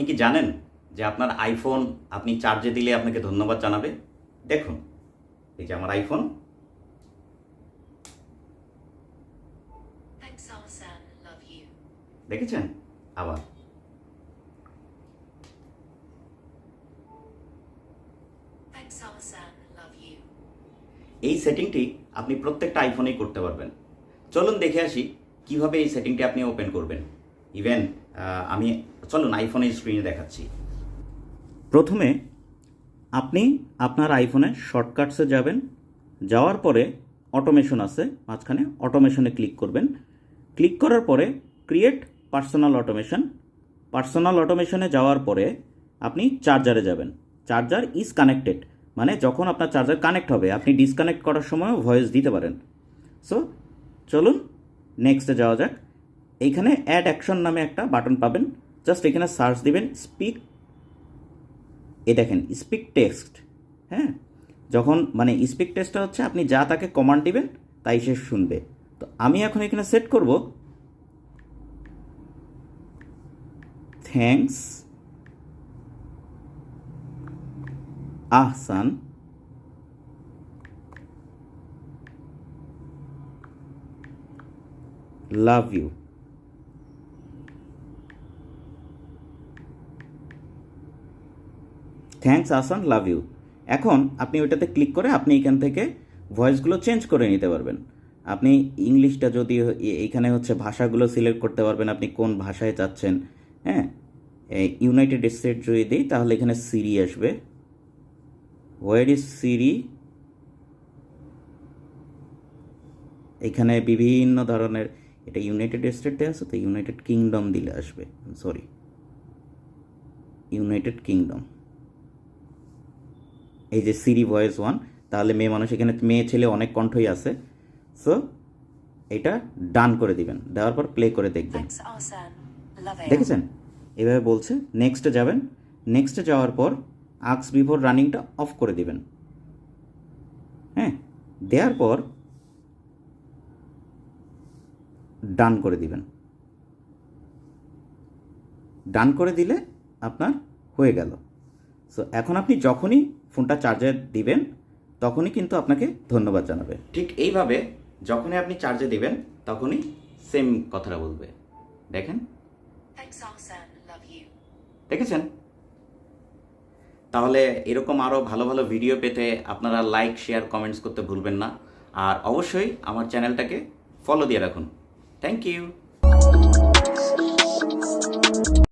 আপনি কি জানেন যে আপনার আইফোন আপনি চার্জে দিলে আপনাকে ধন্যবাদ জানাবে? দেখুন, এই যে আমার আইফোন। দেখেছেন? আবার এই সেটিংটি আপনি প্রত্যেকটা আইফোনেই করতে পারবেন। চলুন দেখে আসি কিভাবে এই সেটিংটি আপনি ওপেন করবেন। ইভেন আমি চলুন আইফোনের স্ক্রিনে দেখাচ্ছি। প্রথমে আপনি আপনার আইফোনে শর্টকাটসে যাবেন, যাওয়ার পরে অটোমেশন আছে মাঝখানে, অটোমেশনে ক্লিক করবেন। ক্লিক করার পরে ক্রিয়েট পার্সোনাল অটোমেশন, পার্সোনাল অটোমেশনে যাওয়ার পরে আপনি চার্জারে যাবেন। চার্জার ইজ কানেক্টেড, মানে যখন আপনার চার্জার কানেক্ট হবে আপনি ডিসকানেক্ট করার সময়ও ভয়েস দিতে পারেন। সো চলুন নেক্সটে যাওয়া যাক। এইখানে অ্যাড অ্যাকশন নামে একটা বাটন পাবেন, জাস্ট এখানে সার্চ দিবেন স্পিক, এ দেখেন স্পিক টেক্সট। হ্যাঁ, যখন মানে স্পিক টেক্সটটা হচ্ছে আপনি যা তাকে কমান্ড দিবেন তাই সে শুনবে। তো আমি এখন এখানে সেট করব thanks Ahsan, love you. Thanks Ahsan, love you. এখন আপনি ওইটাতে ক্লিক করে আপনি এখান থেকে ভয়েসগুলো চেঞ্জ করে নিতে পারবেন। আপনি ইংলিশটা যদি এইখানে হচ্ছে ভাষাগুলো সিলেক্ট করতে পারবেন, আপনি কোন ভাষায় চাচ্ছেন। হ্যাঁ, ইউনাইটেড স্টেট যদি দিই তাহলে এখানে সিরি আসবে। হোয়ার ইজ সিরি, এখানে বিভিন্ন ধরনের, এটা ইউনাইটেড স্টেটে আছে তো ইউনাইটেড কিংডম দিলে আসবে, সরি ইউনাইটেড কিংডম। এই যে সিরি ভয়েস 1, তাহলে মেয়ে মানুষ, এখানে মেয়ে ছেলে অনেক কণ্ঠই আছে। সো এটা ডান করে দিবেন, দেওয়ার পর প্লে করে দেখবেন। দেখেছেন এভাবে বলছে। নেক্সটে যাবেন, নেক্সটে যাওয়ার পর আক্স বিফোর রানিংটা অফ করে দিবেন। হ্যাঁ, দেওয়ার পর ডান করে দিবেন। ডান করে দিলে আপনার হয়ে গেল। সো এখন আপনি যখনই ফোনটা চার্জে দিবেন তখনই কিন্তু আপনাকে ধন্যবাদ জানাবে। ঠিক এইভাবে যখনই আপনি চার্জে দিবেন তখনই সেম কথাটা বলবে। দেখেন, দেখেছেন? তাহলে এরকম আরও ভালো ভালো ভিডিও পেতে আপনারা লাইক, শেয়ার, কমেন্টস করতে ভুলবেন না। আর অবশ্যই আমার চ্যানেলটাকে ফলো দিয়ে রাখুন। Thank you.